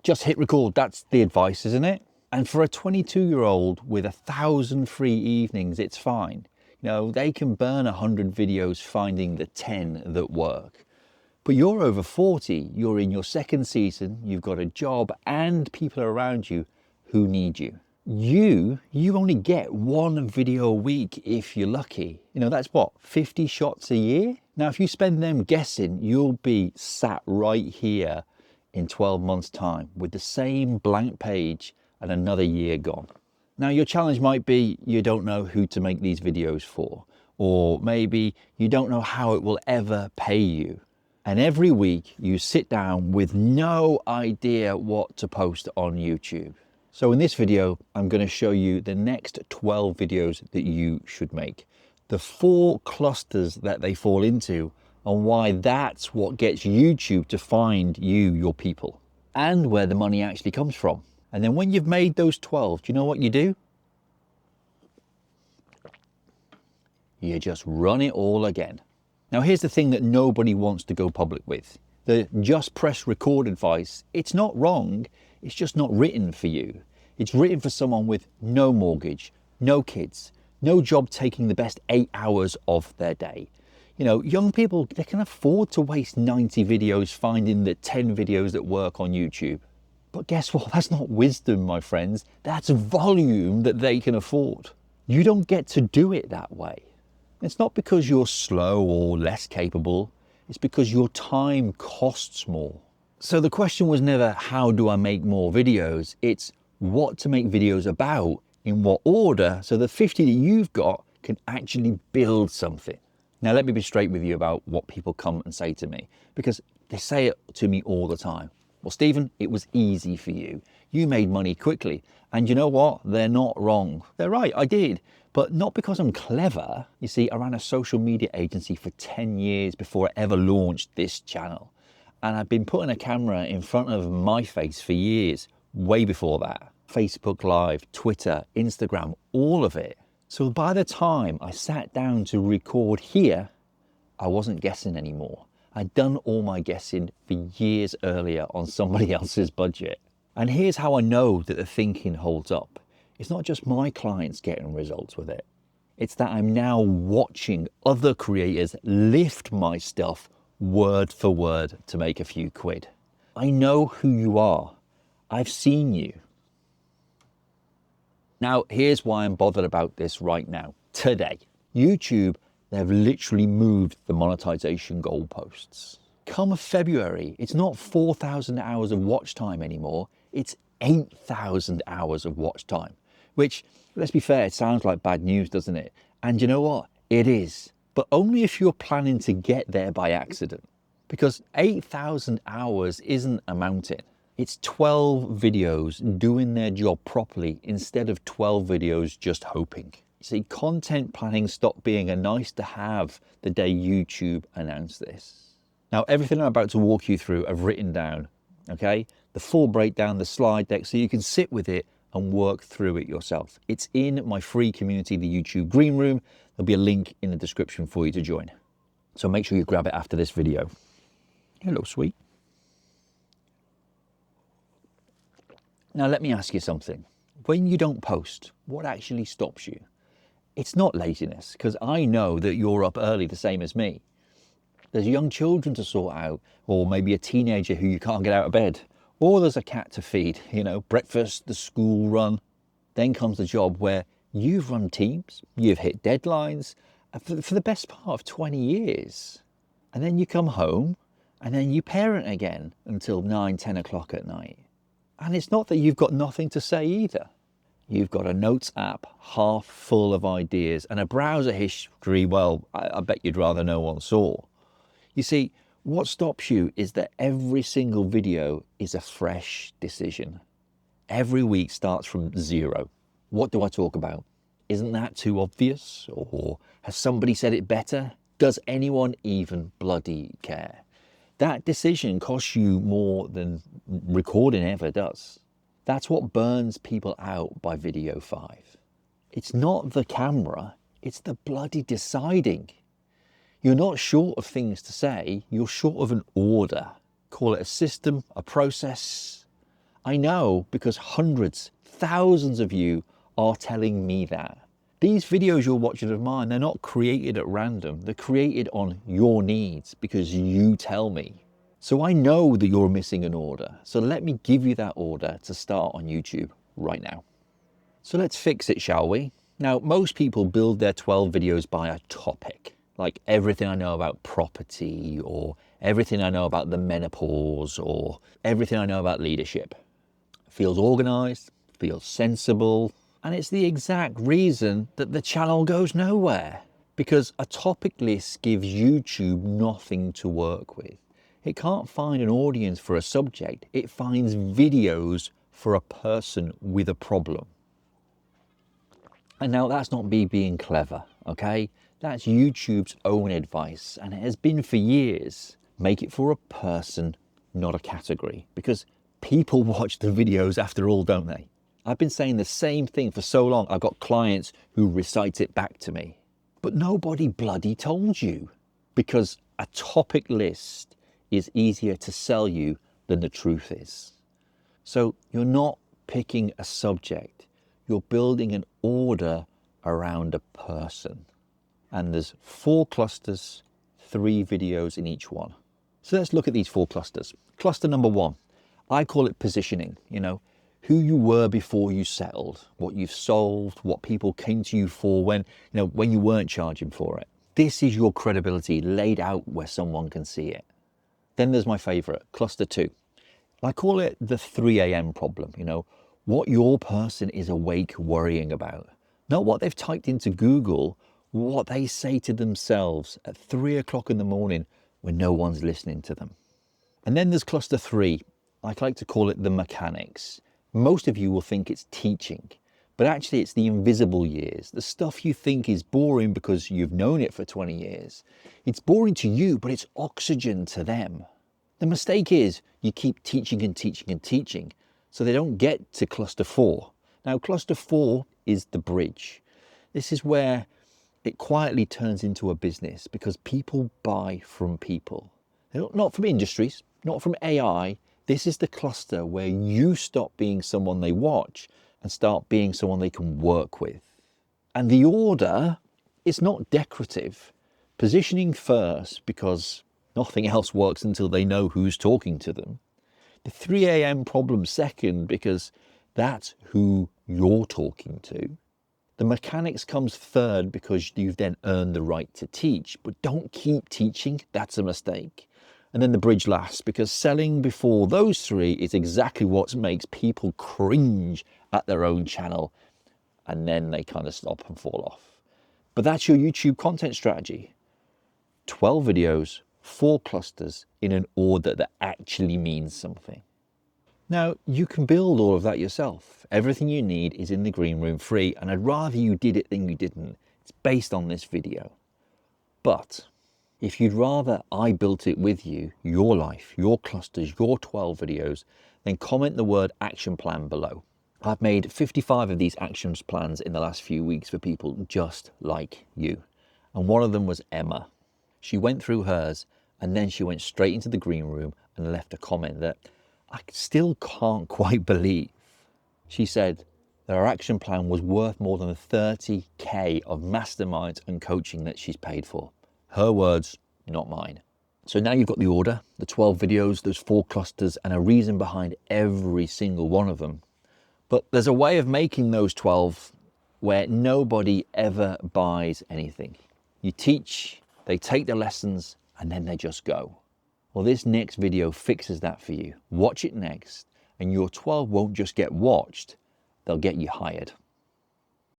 just hit record. That's the advice, isn't it? And for a 22-year-old with 1,000 free evenings, it's fine. You know, they can burn 100 videos finding the 10 that work. But you're over 40, you're in your second season, you've got a job and people around you who need you. You only get one video a week if you're lucky. You know, that's what, 50 shots a year? Now, if you spend them guessing, you'll be sat right here in 12 months' time with the same blank page and another year gone. Now, your challenge might be you don't know who to make these videos for, or maybe you don't know how it will ever pay you. And every week you sit down with no idea what to post on YouTube. So in this video, I'm going to show you the next 12 videos that you should make, the 4 clusters that they fall into, and why that's what gets YouTube to find you, your people, and where the money actually comes from. And then when you've made those 12, do you know what you do? You just run it all again. Now, here's the thing that nobody wants to go public with. The just press record advice, it's not wrong, it's just not written for you. It's written for someone with no mortgage, no kids, no job taking the best 8 hours of their day. You know, young people, they can afford to waste 90 videos finding the 10 videos that work on YouTube. But guess what? That's not wisdom, my friends. That's volume that they can afford. You don't get to do it that way. It's not because you're slow or less capable. It's because your time costs more. So the question was never, how do I make more videos? It's what to make videos about, in what order, so the 50 that you've got can actually build something. Now, let me be straight with you about what people come and say to me, because they say it to me all the time. Well, Stephen, it was easy for you. You made money quickly. And you know what? They're not wrong. They're right, I did. But not because I'm clever. You see, I ran a social media agency for 10 years before I ever launched this channel. And I've been putting a camera in front of my face for years, way before that. Facebook Live, Twitter, Instagram, all of it. So by the time I sat down to record here, I wasn't guessing anymore. I'd done all my guessing for years earlier on somebody else's budget. And here's how I know that the thinking holds up. It's not just my clients getting results with it. It's that I'm now watching other creators lift my stuff word for word to make a few quid. I know who you are. I've seen you. Now, here's why I'm bothered about this right now, today. YouTube, they've literally moved the monetization goalposts. Come February, it's not 4,000 hours of watch time anymore. It's 8,000 hours of watch time, which, let's be fair, it sounds like bad news, doesn't it? And you know what? It is, but only if you're planning to get there by accident, because 8,000 hours isn't a mountain. It's 12 videos doing their job properly instead of 12 videos just hoping. You see, content planning stopped being a nice to have the day YouTube announced this. Now, everything I'm about to walk you through, I've written down, okay? The full breakdown, the slide deck, so you can sit with it and work through it yourself. It's in my free community, the YouTube Green Room. There'll be a link in the description for you to join. So make sure you grab it after this video. Hello, sweet. Now, let me ask you something. When you don't post, what actually stops you? It's not laziness, because I know that you're up early the same as me. There's young children to sort out, or maybe a teenager who you can't get out of bed, or there's a cat to feed, you know, breakfast, the school run. Then comes the job where you've run teams, you've hit deadlines for the best part of 20 years. And then you come home and then you parent again until 9, 10 o'clock at night. And it's not that you've got nothing to say either. You've got a notes app half full of ideas and a browser history, well, I bet you'd rather no one saw. You see, what stops you is that every single video is a fresh decision. Every week starts from zero. What do I talk about? Isn't that too obvious? Or has somebody said it better? Does anyone even bloody care? That decision costs you more than recording ever does. That's what burns people out by video 5. It's not the camera, it's the bloody deciding. You're not short of things to say, you're short of an order. Call it a system, a process, I know because hundreds, thousands of you are telling me that. These videos you're watching of mine, they're not created at random. They're created on your needs because you tell me. So I know that you're missing an order. So let me give you that order to start on YouTube right now. So let's fix it, shall we? Now, most people build their 12 videos by a topic, like everything I know about property, or everything I know about the menopause, or everything I know about leadership. Feels organized, feels sensible, and it's the exact reason that the channel goes nowhere. Because a topic list gives YouTube nothing to work with. It can't find an audience for a subject, it finds videos for a person with a problem. And now that's not me being clever, okay? That's YouTube's own advice, and it has been for years. Make it for a person, not a category, because people watch the videos after all, don't they? I've been saying the same thing for so long. I've got clients who recite it back to me. But nobody bloody told you, because a topic list is easier to sell you than the truth is. So you're not picking a subject, you're building an order around a person. And there's 4 clusters, 3 videos in each one. So let's look at these 4 clusters. Cluster number 1, I call it positioning, who you were before you settled, what you've solved, what people came to you for when you weren't charging for it. This is your credibility laid out where someone can see it. Then there's my favorite, cluster 2. I call it the 3 a.m. problem, what your person is awake worrying about. Not what they've typed into Google, what they say to themselves at 3 o'clock in the morning when no one's listening to them. And then there's cluster 3. I like to call it the mechanics. Most of you will think it's teaching, but actually it's the invisible years, the stuff you think is boring because you've known it for 20 years. It's boring to you, but it's oxygen to them. The mistake is you keep teaching and teaching and teaching, so they don't get to cluster 4. Now, cluster 4 is the bridge. This is where it quietly turns into a business because people buy from people. Not from industries, not from AI. This is the cluster where you stop being someone they watch and start being someone they can work with. And the order is not decorative. Positioning first because nothing else works until they know who's talking to them. The 3 a.m. problem second because that's who you're talking to. The mechanics comes third because you've then earned the right to teach, but don't keep teaching, that's a mistake. And then the bridge last, because selling before those 3 is exactly what makes people cringe at their own channel, and then they kind of stop and fall off. But that's your YouTube content strategy. 12 videos, 4 clusters in an order that actually means something. Now, you can build all of that yourself. Everything you need is in the green room free, and I'd rather you did it than you didn't. It's based on this video. But if you'd rather I built it with you, your life, your clusters, your 12 videos, then comment the word action plan below. I've made 55 of these action plans in the last few weeks for people just like you. And one of them was Emma. She went through hers and then she went straight into the green room and left a comment that I still can't quite believe. She said that her action plan was worth more than 30K of masterminds and coaching that she's paid for. Her words, not mine. So now you've got the order, the 12 videos, those 4 clusters, and a reason behind every single one of them. But there's a way of making those 12 where nobody ever buys anything. You teach, they take the lessons, and then they just go. Well, this next video fixes that for you. Watch it next, and your 12 won't just get watched, they'll get you hired.